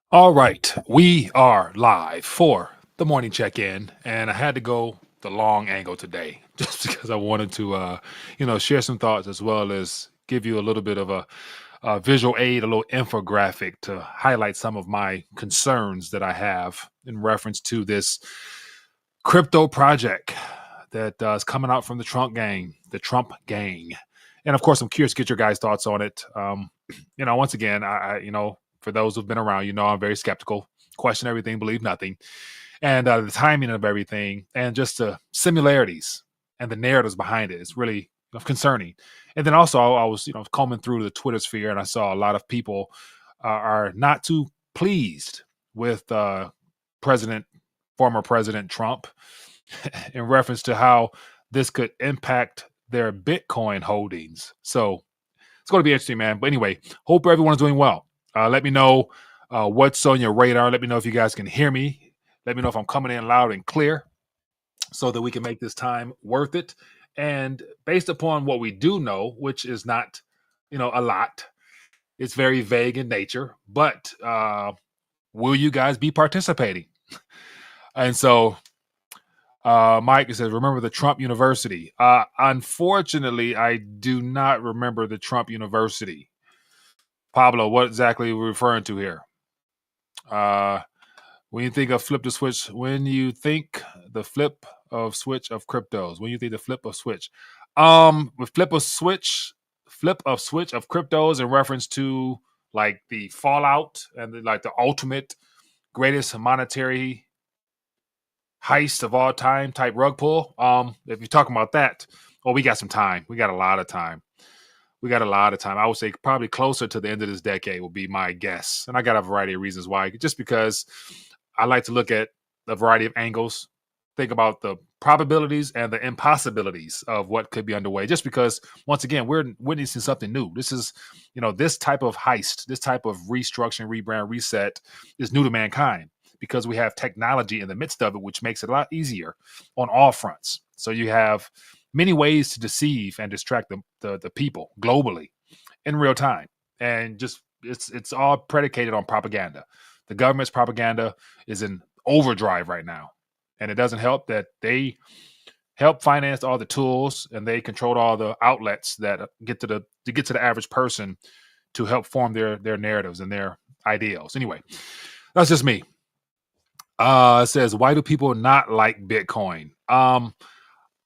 All right, we are live for the morning check-in, and I had to go the long angle today just because I wanted to, share some thoughts as well as give you a little bit of a visual aid, a little infographic to highlight some of my concerns that I have in reference to this crypto project that is coming out from the Trump gang. And of course, I'm curious to get your guys' thoughts on it. Once again, for those who've been around, I'm very skeptical, question everything, believe nothing, and the timing of everything, and just the similarities and the narratives behind it is really concerning. And then also, I was, combing through the Twitter sphere, and I saw a lot of people are not too pleased with former President Trump in reference to how this could impact their Bitcoin holdings. So it's going to be interesting, man. But anyway, hope everyone's doing well. Let me know what's on your radar. Let me know if you guys can hear me. Let me know if I'm coming in loud and clear so that we can make this time worth it. And based upon what we do know, which is not, a lot, it's very vague in nature, but will you guys be participating? And so Mike says, remember the Trump University? Unfortunately, I do not remember the Trump University. Pablo, what exactly are we referring to here? When you think of flip the switch, when you think the flip of switch of cryptos, when you think the flip of switch, with flip of switch of cryptos in reference to like the fallout and like the ultimate greatest monetary heist of all time type rug pull. If you're talking about that, well, we got some time. We got a lot of time. I would say probably closer to the end of this decade will be my guess. And I got a variety of reasons why. Just because I like to look at a variety of angles, think about the probabilities and the impossibilities of what could be underway. Just because, once again, we're witnessing something new. This is, this type of heist, this type of restructuring, rebrand, reset is new to mankind because we have technology in the midst of it, which makes it a lot easier on all fronts. So you have many ways to deceive and distract the people globally in real time. And just it's all predicated on propaganda. The government's propaganda is in overdrive right now. And it doesn't help that they help finance all the tools and they control all the outlets that get to the average person to help form their narratives and their ideals. Anyway, that's just me. It says, why do people not like Bitcoin?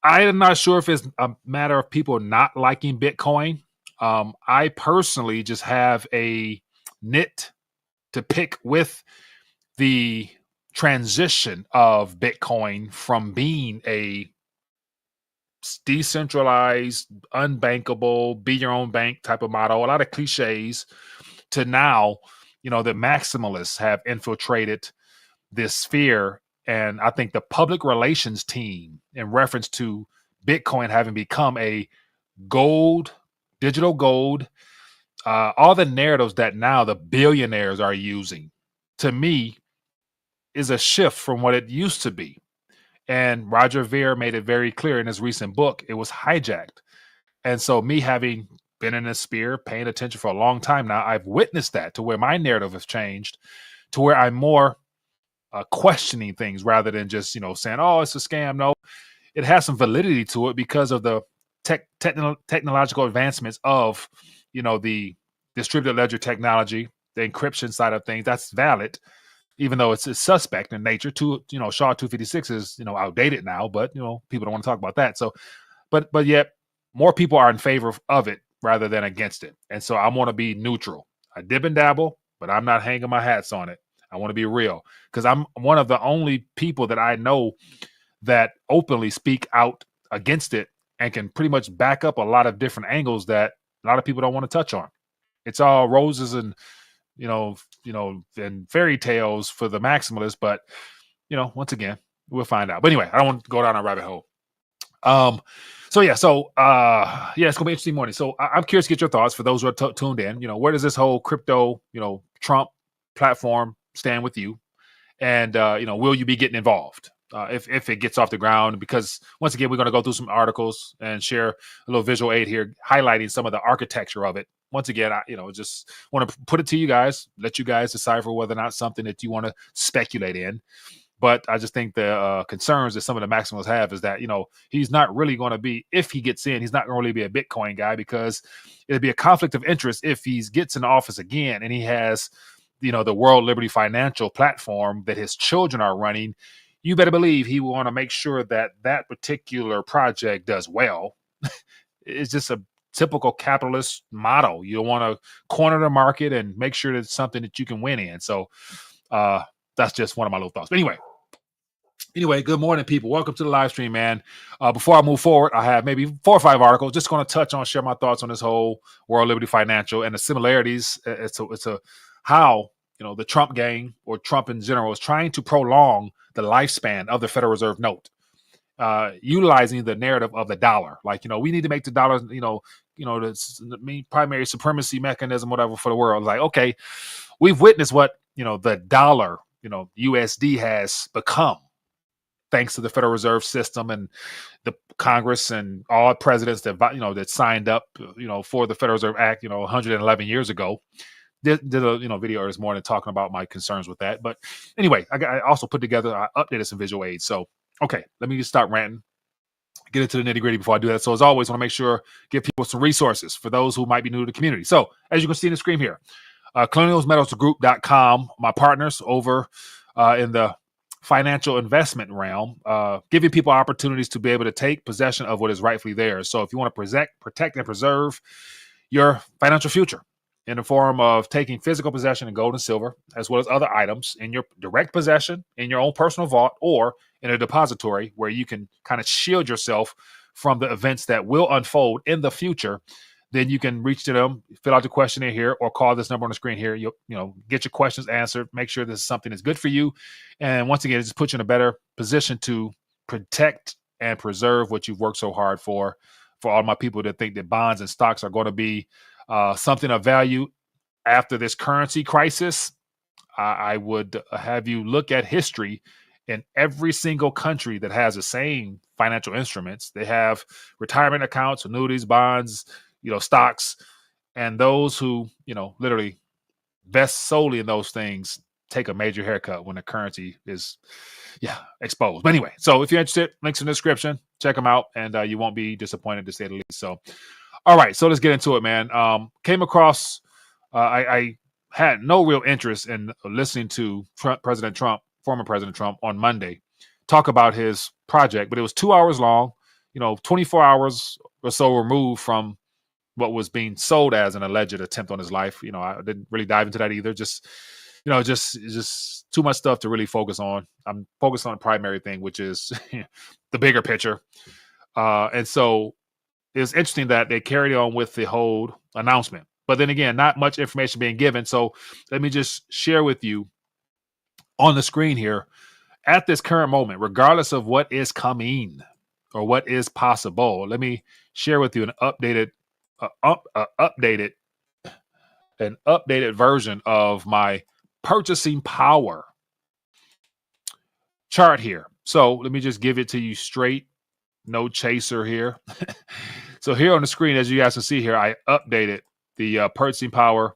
I am not sure if it's a matter of people not liking Bitcoin. I personally just have a nit to pick with the transition of Bitcoin from being a decentralized, unbankable, be your own bank type of model, a lot of cliches, to now, the maximalists have infiltrated this sphere. And I think the public relations team, in reference to Bitcoin having become a digital gold, all the narratives that now the billionaires are using, to me, is a shift from what it used to be. And Roger Ver made it very clear in his recent book, it was hijacked. And so me having been in this sphere, paying attention for a long time now, I've witnessed that to where my narrative has changed to where I'm more questioning things rather than just, saying, oh, it's a scam. No, it has some validity to it because of the technological advancements of, the distributed ledger technology, the encryption side of things. That's valid, even though it's suspect in nature. SHA-256 is, outdated now, but, people don't want to talk about that. So, but yet more people are in favor of it rather than against it. And so I want to be neutral. I dip and dabble, but I'm not hanging my hats on it. I want to be real because I'm one of the only people that I know that openly speak out against it and can pretty much back up a lot of different angles that a lot of people don't want to touch on. It's all roses and, and fairy tales for the maximalists. But, once again, we'll find out. But anyway, I don't want to go down a rabbit hole. It's gonna be an interesting morning. So I'm curious to get your thoughts for those who are tuned in. Where does this whole crypto, Trump platform stand with you? And will you be getting involved? if it gets off the ground, because once again, we're going to go through some articles and share a little visual aid here, highlighting some of the architecture of it. Once again, I just want to put it to you guys, let you guys decipher whether or not something that you want to speculate in. But I just think the concerns that some of the Maximals have is that, he's not really going to be, if he gets in, he's not going to really be a Bitcoin guy, because it'd be a conflict of interest if he gets in office again and he has, the World Liberty Financial platform that his children are running. You better believe he will want to make sure that that particular project does well. It's just a typical capitalist model. You want to corner the market and make sure that it's something that you can win in. So that's just one of my little thoughts. But Anyway, good morning, people. Welcome to the live stream, man. Before I move forward, I have maybe 4 or 5 articles. Just going to share my thoughts on this whole World Liberty Financial and the similarities. It's how the Trump gang, or Trump in general, is trying to prolong the lifespan of the Federal Reserve note, utilizing the narrative of the dollar. Like, we need to make the dollar, the primary supremacy mechanism, whatever, for the world. Like, okay, we've witnessed what the dollar, USD has become, thanks to the Federal Reserve System and the Congress and all presidents that that signed up for the Federal Reserve Act 111 years ago. Did a video this morning talking about my concerns with that. But anyway, I also put together, I updated some visual aids. So okay, let me just start ranting, get into the nitty gritty before I do that. So as always, I want to make sure give people some resources for those who might be new to the community. So as you can see in the screen here, colonialsmetals.group.com, my partners over in the financial investment realm, giving people opportunities to be able to take possession of what is rightfully theirs. So if you want to protect and preserve your financial future in the form of taking physical possession of gold and silver, as well as other items in your direct possession, in your own personal vault, or in a depository where you can kind of shield yourself from the events that will unfold in the future, then you can reach to them, fill out the questionnaire here, or call this number on the screen here. You'll get your questions answered, make sure this is something that's good for you. And once again, it just puts you in a better position to protect and preserve what you've worked so hard for all my people that think that bonds and stocks are going to be something of value after this currency crisis. I would have you look at history. In every single country that has the same financial instruments, they have retirement accounts, annuities, bonds, stocks, and those who, literally vest solely in those things take a major haircut when the currency is, exposed. But anyway, so if you're interested, links in the description, check them out, and you won't be disappointed, to say the least. So, all right, so let's get into it, man. Came across, I had no real interest in listening to President Trump, former President Trump, on Monday talk about his project, but it was 2 hours long, 24 hours or so removed from what was being sold as an alleged attempt on his life. I didn't really dive into that either. Just too much stuff to really focus on. I'm focused on the primary thing, which is the bigger picture. And so it's interesting that they carried on with the whole announcement, but then again, not much information being given. So let me just share with you on the screen here, at this current moment, regardless of what is coming or what is possible, let me share with you an updated version of my purchasing power chart here. So let me just give it to you straight, no chaser here. So here on the screen, as you guys can see here, I updated the purchasing power,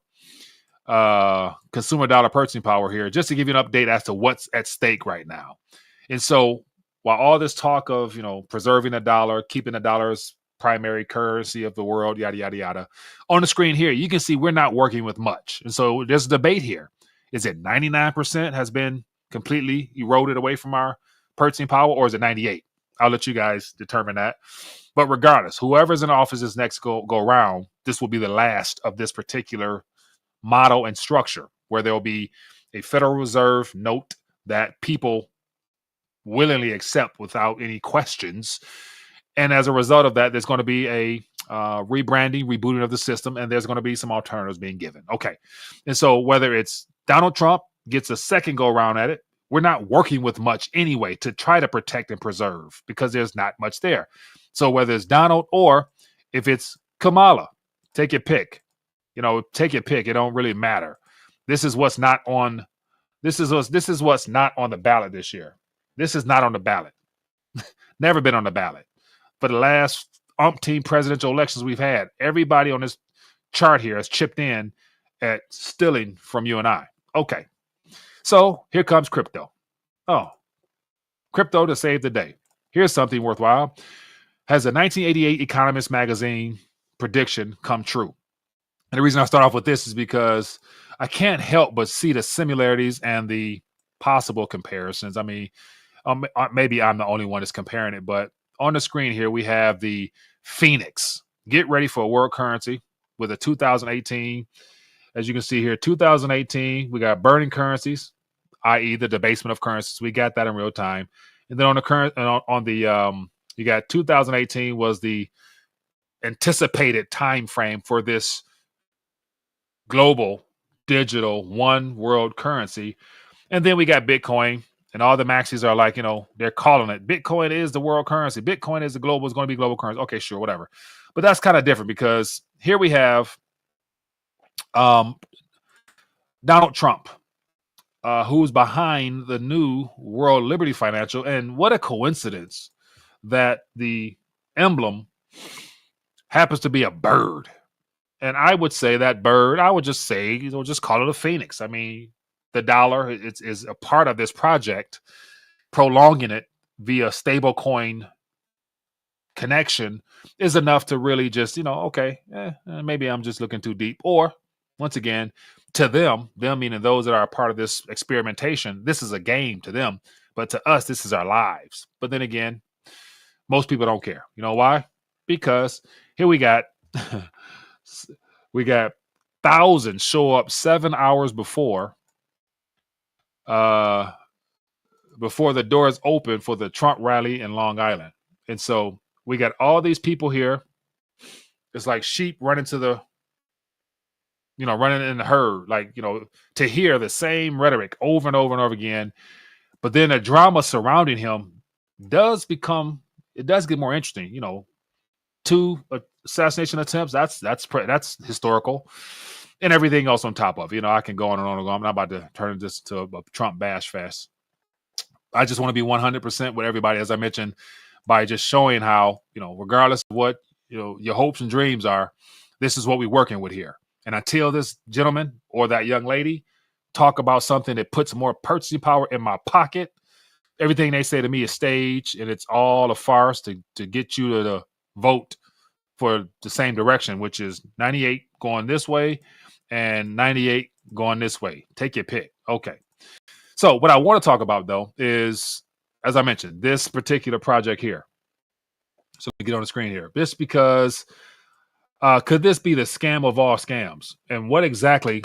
consumer dollar purchasing power here, just to give you an update as to what's at stake right now. And so while all this talk of, preserving the dollar, keeping the dollar's primary currency of the world, yada, yada, yada, on the screen here, you can see we're not working with much. And so there's a debate here. Is it 99% has been completely eroded away from our purchasing power, or is it 98? I'll let you guys determine that. But regardless, whoever's in office this next go around, this will be the last of this particular model and structure, where there will be a Federal Reserve note that people willingly accept without any questions. And as a result of that, there's going to be a rebranding, rebooting of the system, and there's going to be some alternatives being given. Okay. And so whether it's Donald Trump gets a second go around at it, we're not working with much anyway to try to protect and preserve, because there's not much there. So whether it's Donald or if it's Kamala, take your pick. Take your pick. It don't really matter. This is what's not on the ballot this year. This is not on the ballot. Never been on the ballot. For the last umpteen presidential elections we've had, everybody on this chart here has chipped in at stealing from you and I. Okay. So here comes crypto. Oh, crypto to save the day. Here's something worthwhile. Has a 1988 Economist magazine prediction come true? And the reason I start off with this is because I can't help but see the similarities and the possible comparisons. I mean, maybe I'm the only one that's comparing it, but on the screen here, we have the Phoenix. Get ready for a world currency with a 2018. As you can see here, 2018, we got burning currencies, i.e. the debasement of currencies. We got that in real time. And then on the current, you got 2018 was the anticipated time frame for this global digital one world currency. And then we got Bitcoin, and all the maxis are like, they're calling it Bitcoin is the world currency. Bitcoin is going to be global currency. Okay, sure, whatever. But that's kind of different because here we have Donald Trump, who's behind the new World Liberty Financial. And what a coincidence that the emblem happens to be a bird. And I would say that bird, I would just say, just call it a phoenix. I mean, the dollar is a part of this project, prolonging it via stable coin connection is enough to really just, maybe I'm just looking too deep. Or once again, to them meaning those that are a part of this experimentation, this is a game to them. But to us, this is our lives. But then again, most people don't care. You know why? Because here we got thousands show up 7 hours before the doors open for the Trump rally in Long Island. And so we got all these people here. It's like sheep running to the, running in the herd, to hear the same rhetoric over and over and over again. But then the drama surrounding him does get more interesting. 2 assassination attempts. That's historical, and everything else on top of. I can go on and on and on. I'm not about to turn this to a Trump bash fest. I just want to be 100% with everybody, as I mentioned, by just showing how, regardless of what, your hopes and dreams are, this is what we're working with here. And until this gentleman or that young lady talk about something that puts more purchasing power in my pocket, everything they say to me is staged, and it's all a farce to get you to vote for the same direction, which is 98 going this way and 98 going this way. Take your pick. Okay. So what I want to talk about, though, is, as I mentioned, this particular project here. So we get on the screen here. This because could this be the scam of all scams? And what exactly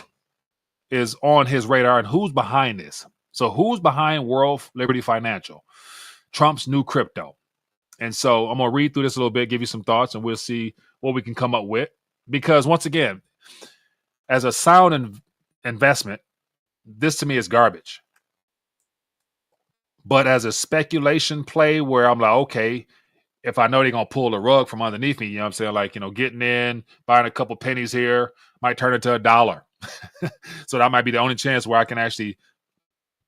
is on his radar, and who's behind this? So who's behind World Liberty Financial, Trump's new crypto? And so I'm going to read through this a little bit, give you some thoughts, and we'll see what we can come up with. Because once again, as a sound investment, this to me is garbage. But as a speculation play where I'm like, okay, if I know they're going to pull the rug from underneath me, you know what I'm saying? Like, getting in, buying a couple pennies here, might turn into $1. So that might be the only chance where I can actually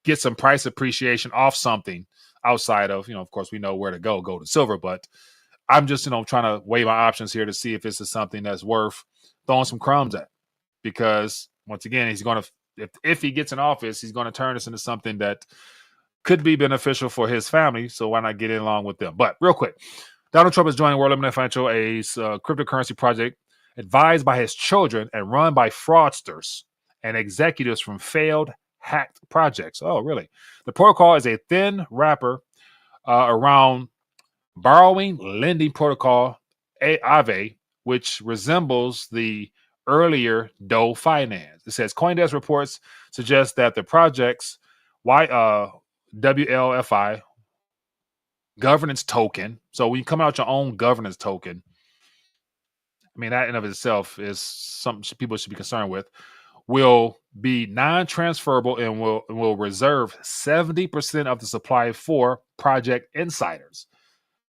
get some price appreciation off something outside of, of course, we know where to go, gold and silver. But I'm just, trying to weigh my options here to see if this is something that's worth throwing some crumbs at. Because once again, he's going to, if he gets in office, he's going to turn this into something that could be beneficial for his family. So why not get in along with them? But real quick, Donald Trump is joining World Liberty Financial, a cryptocurrency project advised by his children and run by fraudsters and executives from failed hacked projects. Oh, really? The protocol is a thin wrapper around borrowing lending protocol Aave, which resembles the earlier Doe Finance. It says CoinDesk reports suggest that the project's WLFI governance token. So when you come out your own governance token, I mean, that in of itself is something people should be concerned with, will be non-transferable and will reserve 70% of the supply for project insiders.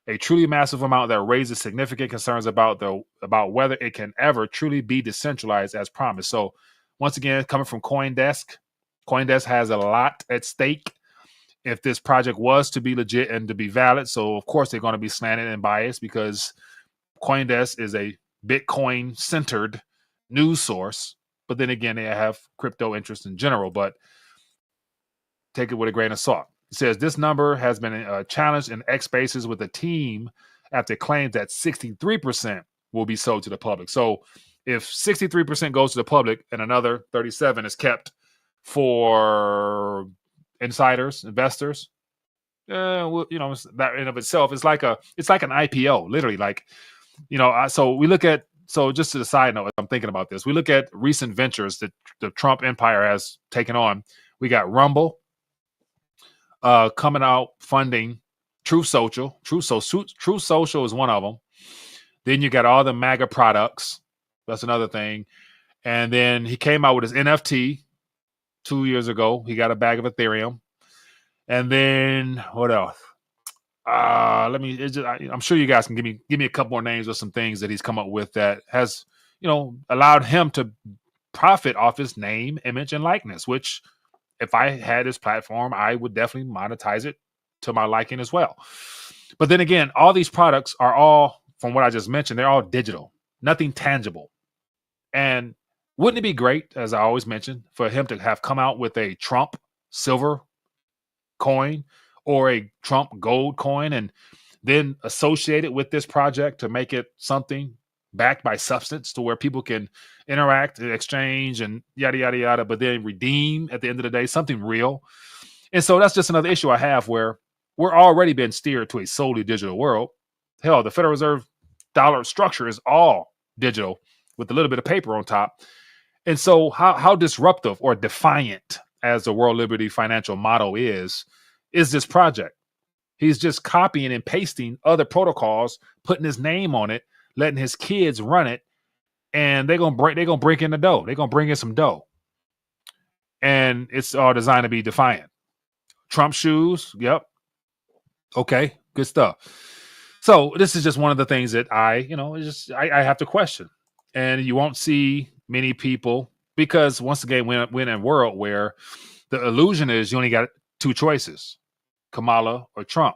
A truly massive amount that raises significant concerns about whether it can ever truly be decentralized as promised. So once again, coming from CoinDesk has a lot at stake if this project was to be legit and to be valid. So of course they're going to be slanted and biased because CoinDesk is a Bitcoin centered news source. But then again, they have crypto interest in general, but take it with a grain of salt. It says this number has been challenged in X Spaces with a team after claims that 63% will be sold to the public. So if 63% goes to the public and another 37 is kept for insiders, investors, well, you know, that in of itself is like an IPO, literally. Like, you know, so we look at, so just to the side note, I'm thinking about this. We look at recent ventures that the Trump empire has taken on. We got Rumble coming out funding Truth Social. Truth Social is one of them. Then you got all the MAGA products. That's another thing. And then he came out with his NFT 2 years ago. He got a bag of Ethereum. And then what else? I'm sure you guys can give me a couple more names of some things that he's come up with that has, you know, allowed him to profit off his name, image, and likeness, which if I had his platform, I would definitely monetize it to my liking as well. But then again, all these products are all, from what I just mentioned, they're all digital, nothing tangible. And wouldn't it be great, as I always mention, for him to have come out with a Trump silver coin or a Trump gold coin and then associate it with this project to make it something backed by substance to where people can interact and exchange and yada, yada, yada, but then redeem at the end of the day, something real. And so that's just another issue I have where we're already being steered to a solely digital world. Hell, the Federal Reserve dollar structure is all digital with a little bit of paper on top. And so how disruptive or defiant, as the World Liberty financial motto is this project? He's just copying and pasting other protocols, putting his name on it, letting his kids run it, and they're gonna break in the dough. They're gonna bring in some dough, and it's all designed to be defiant. Trump shoes, yep, okay, good stuff. So this is just one of the things that I have to question, and you won't see many people because once again, we're in a world where the illusion is you only got two choices: Kamala or Trump.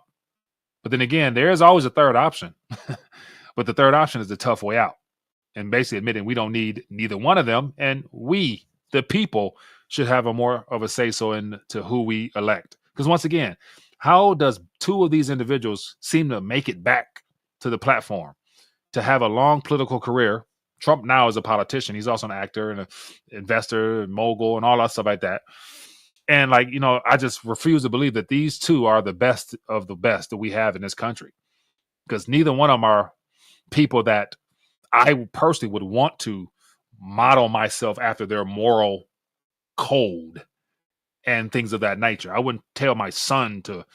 But then again, there is always a third option. But the third option is the tough way out. And basically admitting we don't need neither one of them. And we, the people, should have a more of a say-so into who we elect. Because once again, how does two of these individuals seem to make it back to the platform to have a long political career? Trump now is a politician. He's also an actor and an investor and mogul and all that stuff like that. And like, you know, I just refuse to believe that these two are the best of the best that we have in this country. Because neither one of them are people that I personally would want to model myself after their moral code and things of that nature. I wouldn't tell my son to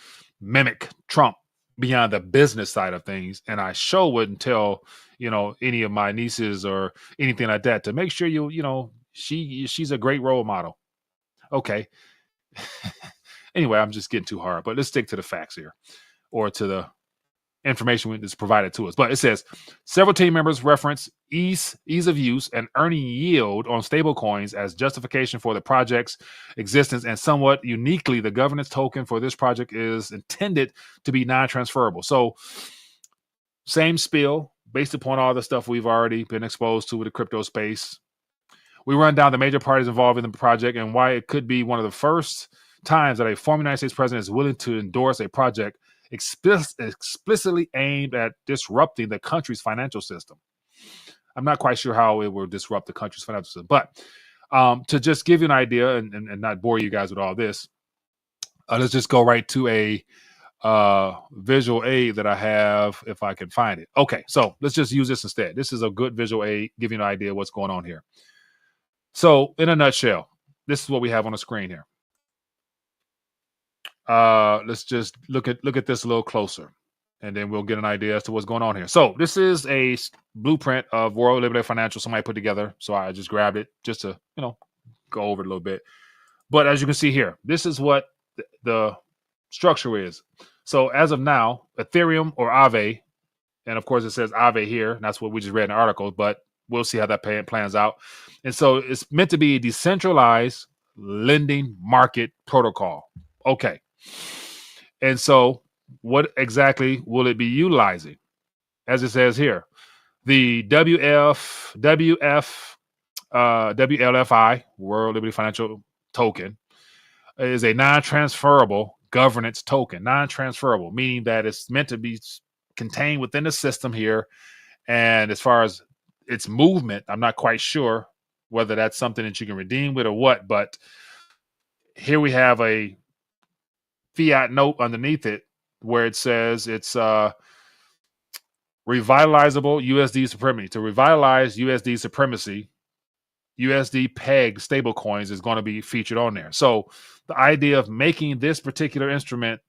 mimic Trump beyond the business side of things. And I sure wouldn't tell, you know, any of my nieces or anything like that to make sure she's a great role model. Okay. Anyway, I'm just getting too hard, but let's stick to the facts here or to the information that's provided to us. But it says several team members reference ease of use and earning yield on stablecoins as justification for the project's existence, and somewhat uniquely, the governance token for this project is intended to be non-transferable. So same spiel based upon all the stuff we've already been exposed to with the crypto space. We run down the major parties involved in the project and why it could be one of the first times that a former United States president is willing to endorse a project explicitly aimed at disrupting the country's financial system. I'm not quite sure how it will disrupt the country's financial system, but to just give you an idea and not bore you guys with all this, let's just go right to a visual aid that I have if I can find it. Okay, so let's just use this instead. This is a good visual aid, give you an idea of what's going on here. So in a nutshell, this is what we have on the screen here. Let's just look at this a little closer, and then we'll get an idea as to what's going on here. So this is a blueprint of World Liberty Financial somebody put together. So I just grabbed it just to, go over it a little bit. But as you can see here, this is what the structure is. So as of now, Ethereum or Aave, and of course it says Aave here, and that's what we just read in the article, but we'll see how that plans out. And so it's meant to be a decentralized lending market protocol. Okay. And so what exactly will it be utilizing? As it says here, the WLFI, World Liberty Financial Token, is a non-transferable governance token. Non-transferable, meaning that it's meant to be contained within the system here. And as far as its movement, I'm not quite sure whether that's something that you can redeem with or what. But here we have a fiat note underneath it where it says it's revitalizable USD supremacy. To revitalize USD supremacy, USD peg stablecoins is going to be featured on there. So the idea of making this particular instrument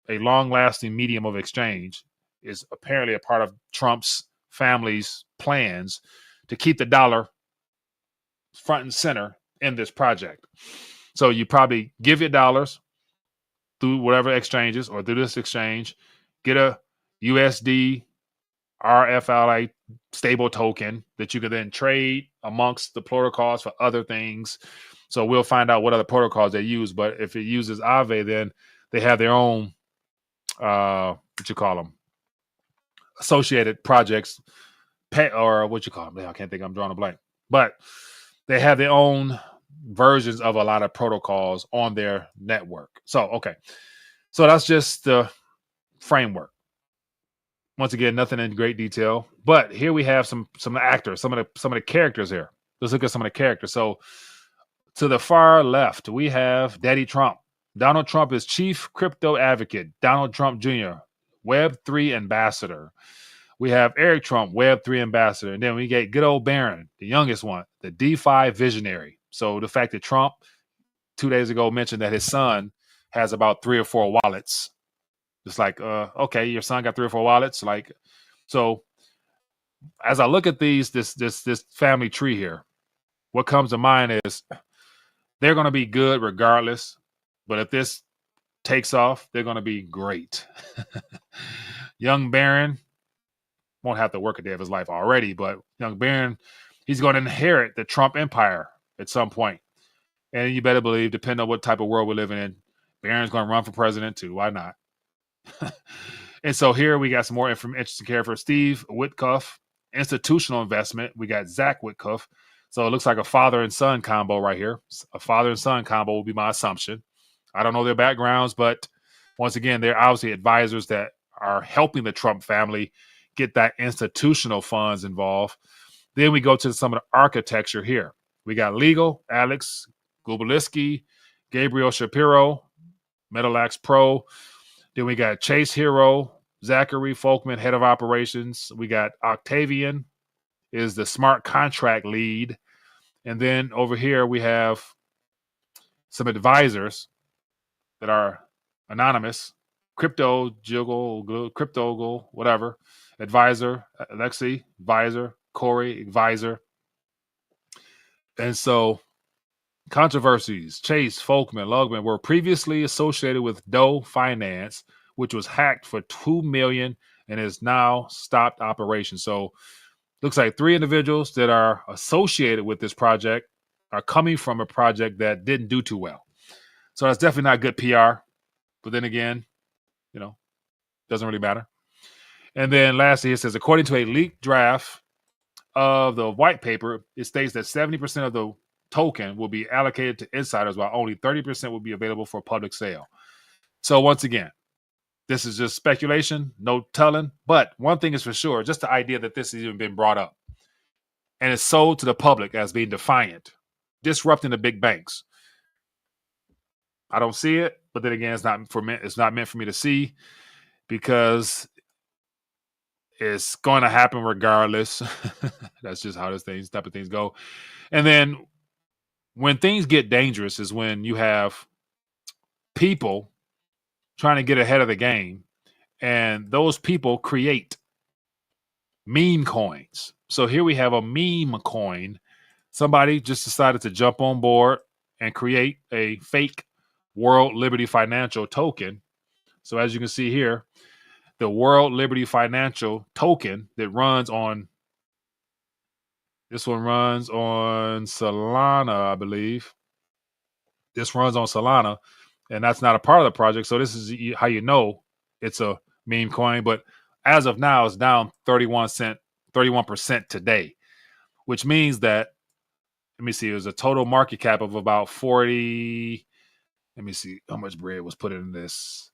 a long-lasting medium of exchange is apparently a part of Trump's family's plans to keep the dollar front and center in this project. So you probably give your dollars through whatever exchanges or through this exchange, get a USD RFLA stable token that you could then trade amongst the protocols for other things. So we'll find out what other protocols they use. But if it uses Aave, then they have their own, what you call them, associated projects, or what you call them. I can't think. I'm drawing a blank. But they have their own versions of a lot of protocols on their network. So, okay. So that's just the framework. Once again, nothing in great detail, but here we have some actors, some of the characters here. Let's look at some of the characters. So to the far left, we have Daddy Trump. Donald Trump is chief crypto advocate. Donald Trump Jr., Web3 ambassador. We have Eric Trump, Web3 ambassador. And then we get good old Barron, the youngest one, the DeFi visionary. So the fact that Trump 2 days ago mentioned that his son has about 3 or 4 wallets. It's like, okay, your son got 3 or 4 wallets. Like, so as I look at this family tree here, what comes to mind is they're going to be good regardless. But if this takes off, they're going to be great. Young Barron won't have to work a day of his life already, but young Barron, he's going to inherit the Trump empire at some point. And you better believe, depending on what type of world we're living in, Barron's going to run for president too. Why not? And so here we got some more interesting characters. Steve Witkoff, institutional investment. We got Zach Witkoff. So it looks like a father and son combo right here. A father and son combo will be my assumption. I don't know their backgrounds, but once again, they're obviously advisors that are helping the Trump family get that institutional funds involved. Then we go to some of the architecture here. We got legal, Alex Gubaliski, Gabriel Shapiro, Metalax Pro. Then we got Chase Hero, Zachary Folkman, head of operations. We got Octavian is the smart contract lead. And then over here we have some advisors that are anonymous. Crypto, whatever. Advisor, Alexi, advisor, Corey, advisor. And so controversies, Chase, Folkman, Lugman were previously associated with Doe Finance, which was hacked for $2 million and is now stopped operation. So looks like 3 individuals that are associated with this project are coming from a project that didn't do too well. So that's definitely not good PR. But then again, doesn't really matter. And then lastly, it says, according to a leaked draft of the white paper, it states that 70% of the token will be allocated to insiders, while only 30% will be available for public sale. So once again, this is just speculation, no telling. But one thing is for sure, just the idea that this has even been brought up and it's sold to the public as being defiant, disrupting the big banks. I don't see it, but then again, it's not meant for me to see, because it's going to happen regardless. That's just how this type of things go. And then when things get dangerous is when you have people trying to get ahead of the game, and those people create meme coins. So here we have a meme coin. Somebody just decided to jump on board and create a fake World Liberty Financial token. So as you can see here, the World Liberty Financial token that runs on, this one runs on Solana, I believe. This runs on Solana. and that's not a part of the project. So this is how you know it's a meme coin. But as of now, it's down 31% today, which means that, let me see, it was a total market cap of about 40. Let me see how much bread was put in this.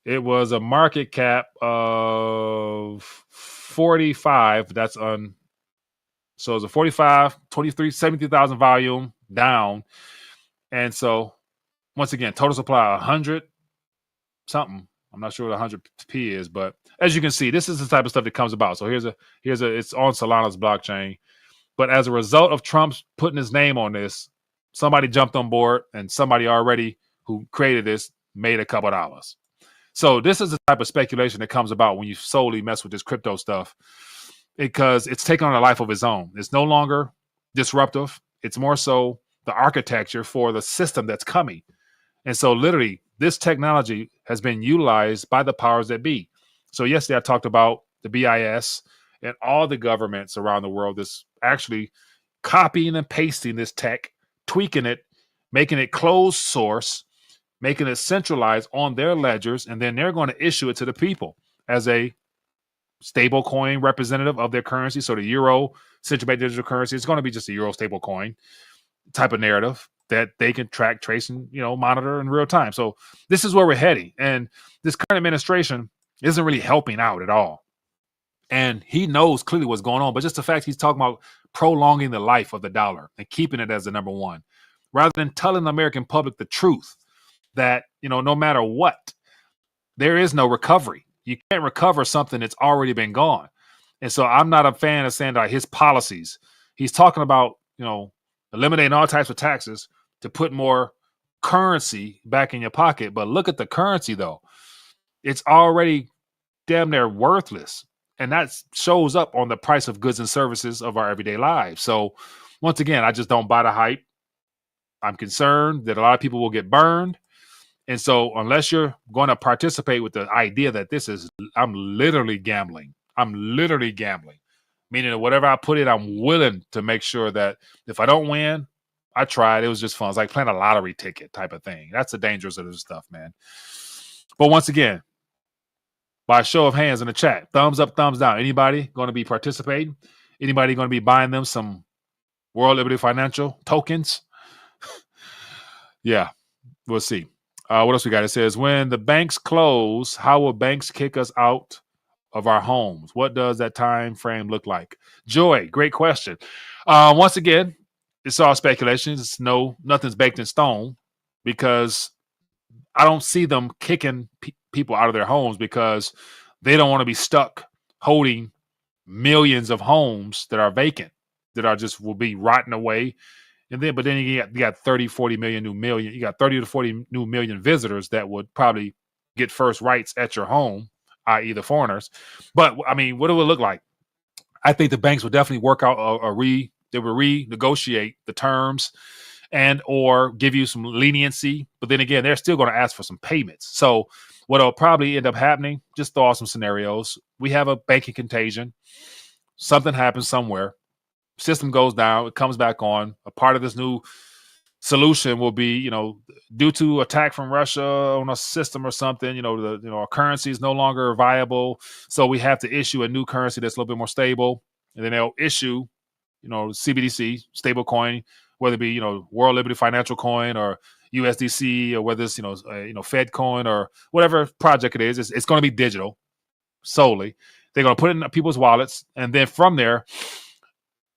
It was a market cap of 45. That's on. So it was a 45, 23, 70,000 volume down. And so once again, total supply 100 something. I'm not sure what 100p is, but as you can see, this is the type of stuff that comes about. So here's a it's on Solana's blockchain. But as a result of Trump's putting his name on this, somebody jumped on board, and somebody already who created this made a couple dollars. So this is the type of speculation that comes about when you solely mess with this crypto stuff, because it's taken on a life of its own. It's no longer disruptive. It's more so the architecture for the system that's coming. And so literally this technology has been utilized by the powers that be. So yesterday I talked about the BIS and all the governments around the world that's actually copying and pasting this tech, tweaking it, making it closed source, making it centralized on their ledgers, and then they're going to issue it to the people as a stable coin representative of their currency. So the euro, central bank digital currency, is going to be just a euro stable coin type of narrative that they can track, trace, and monitor in real time. So this is where we're heading. And this current administration isn't really helping out at all. And he knows clearly what's going on. But just the fact he's talking about prolonging the life of the dollar and keeping it as the number one, rather than telling the American public the truth that, no matter what, there is no recovery. You can't recover something that's already been gone. And so I'm not a fan of saying that his policies, he's talking about, eliminating all types of taxes to put more currency back in your pocket. But look at the currency, though. It's already damn near worthless. And that shows up on the price of goods and services of our everyday lives. So once again, I just don't buy the hype. I'm concerned that a lot of people will get burned. And so unless you're going to participate with the idea that I'm literally gambling. Meaning that whatever I put in, I'm willing to make sure that if I don't win, I tried. It was just fun. It's like playing a lottery ticket type of thing. That's the dangers of this stuff, man. But once again, by a show of hands in the chat, thumbs up, thumbs down. Anybody going to be participating? Anybody going to be buying them some World Liberty Financial tokens? Yeah, we'll see. What else we got? It says, when the banks close, how will banks kick us out of our homes? What does that time frame look like? Joy, great question. Once again, it's all speculation. Nothing's baked in stone, because I don't see them kicking people out of their homes, because they don't want to be stuck holding millions of homes that are vacant, that are just will be rotting away. But then you got 30, 40 million you got 30 to 40 new million visitors that would probably get first rights at your home, i.e. the foreigners. But I mean, what do it look like? I think the banks would definitely work out they would renegotiate the terms and or give you some leniency. But then again, they're still going to ask for some payments. So what'll probably end up happening, just throw out some scenarios. We have a banking contagion. Something happens somewhere. System goes down, it comes back on. A part of this new solution will be, due to attack from Russia on a system or something, our currency is no longer viable. So we have to issue a new currency that's a little bit more stable. And then they'll issue, CBDC, stable coin, whether it be, World Liberty Financial Coin or USDC, or whether it's, Fed coin or whatever project it is. It's going to be digital solely. They're going to put it in people's wallets. And then from there,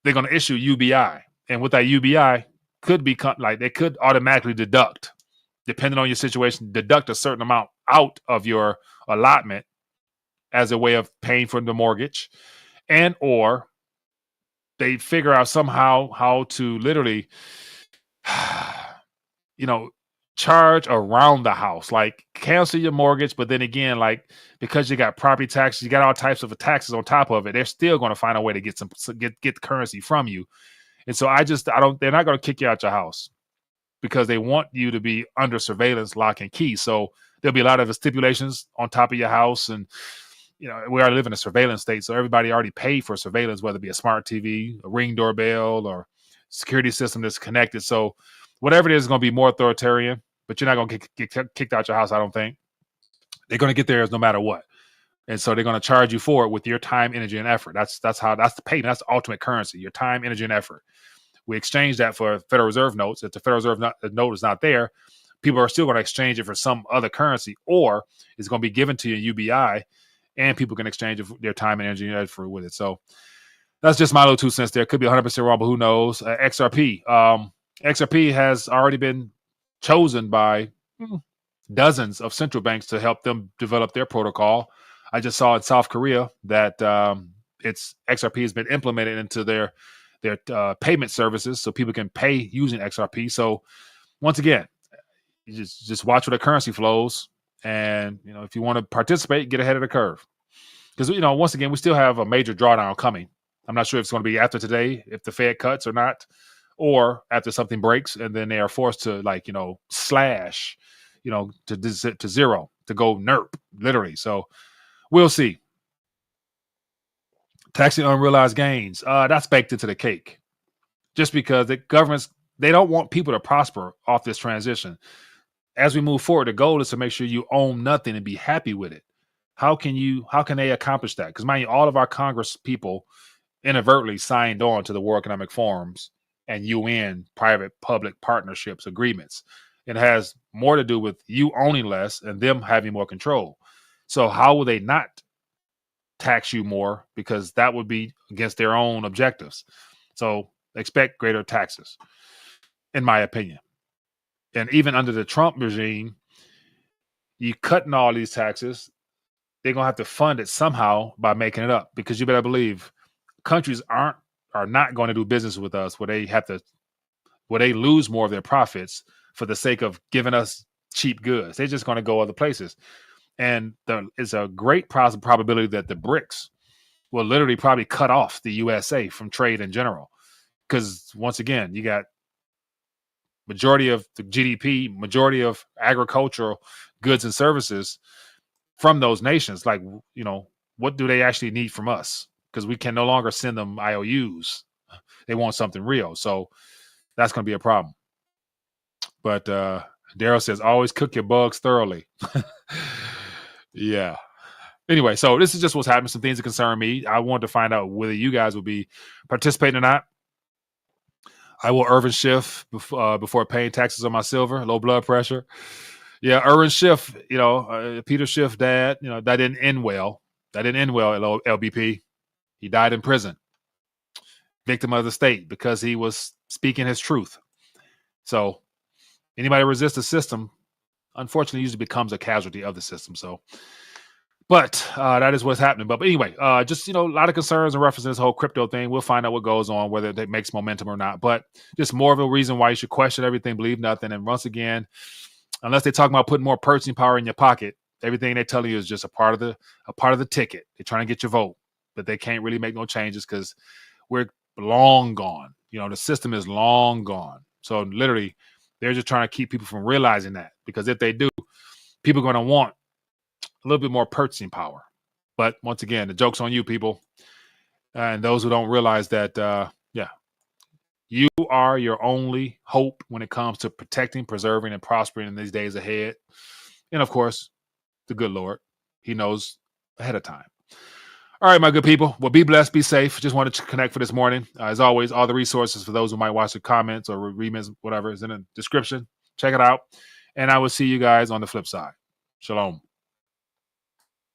they're going to issue UBI. And with that UBI could be they could automatically deduct, depending on your situation, deduct a certain amount out of your allotment as a way of paying for the mortgage. And or they figure out somehow how to literally, charge around the house, like cancel your mortgage. But then again, like, because you got property taxes, you got all types of taxes on top of it, they're still going to find a way to get currency from you. And so they're not going to kick you out your house, because they want you to be under surveillance, lock and key. So there'll be a lot of stipulations on top of your house. And, we already live in a surveillance state. So everybody already paid for surveillance, whether it be a smart TV, a Ring doorbell, or security system that's connected. So whatever it is going to be more authoritarian. but you're not going to get kicked out your house, I don't think. They're going to get theirs no matter what. And so they're going to charge you for it with your time, energy, and effort. That's the payment. That's the ultimate currency, your time, energy, and effort. We exchange that for Federal Reserve notes. If the Federal Reserve note is not there, people are still going to exchange it for some other currency, or it's going to be given to you in UBI, and people can exchange their time and energy and effort with it. So that's just my little 2 cents there. Could be 100% wrong, but who knows? XRP. XRP has already been chosen by dozens of central banks to help them develop their protocol. I just saw in South Korea that XRP has been implemented into their payment services, so people can pay using XRP. So once again, you just watch where the currency flows, and if you want to participate, get ahead of the curve. Because once again, we still have a major drawdown coming. I'm not sure if it's going to be after today, if the Fed cuts or not, or after something breaks and then they are forced to slash, to zero, to go NERP, literally. So we'll see. Taxing unrealized gains, that's baked into the cake. Just because the governments, they don't want people to prosper off this transition. As we move forward, the goal is to make sure you own nothing and be happy with it. How can they accomplish that? Because mind you, all of our Congress people inadvertently signed on to the World Economic Forums and UN private-public partnerships agreements. It has more to do with you owning less and them having more control. So how will they not tax you more? Because that would be against their own objectives. So expect greater taxes, in my opinion. And even under the Trump regime, you cutting all these taxes, they're going to have to fund it somehow by making it up, because you better believe countries are not going to do business with us where they lose more of their profits for the sake of giving us cheap goods. They're just going to go other places. And there is a great probability that the BRICS will literally probably cut off the USA from trade in general. Because once again, you got majority of the GDP, majority of agricultural goods and services from those nations. Like, what do they actually need from us? Because we can no longer send them IOUs. They want something real. So that's going to be a problem. But Daryl says, always cook your bugs thoroughly. Yeah. Anyway, so this is just what's happening. Some things that concern me. I wanted to find out whether you guys will be participating or not. I will Irvin Schiff before paying taxes on my silver, low blood pressure. Yeah, Irvin Schiff, Peter Schiff dad, that didn't end well. That didn't end well at LBP. He died in prison, victim of the state, because he was speaking his truth. So anybody resist the system, unfortunately, usually becomes a casualty of the system. So, but that is what's happening. But anyway, just, a lot of concerns in reference to this whole crypto thing. We'll find out what goes on, whether it makes momentum or not. But just more of a reason why you should question everything, believe nothing. And once again, unless they're talking about putting more purchasing power in your pocket, everything they're telling you is just a part of the ticket. They're trying to get your vote, but they can't really make no changes because we're long gone. The system is long gone. So literally, they're just trying to keep people from realizing that, because if they do, people are going to want a little bit more purchasing power. But once again, the joke's on you, people, and those who don't realize that. You are your only hope when it comes to protecting, preserving, and prospering in these days ahead. And of course, the good Lord, He knows ahead of time. All right, my good people. Well, be blessed, be safe. Just wanted to connect for this morning. As always, all the resources for those who might watch the comments or remix, whatever, is in the description. Check it out. And I will see you guys on the flip side. Shalom.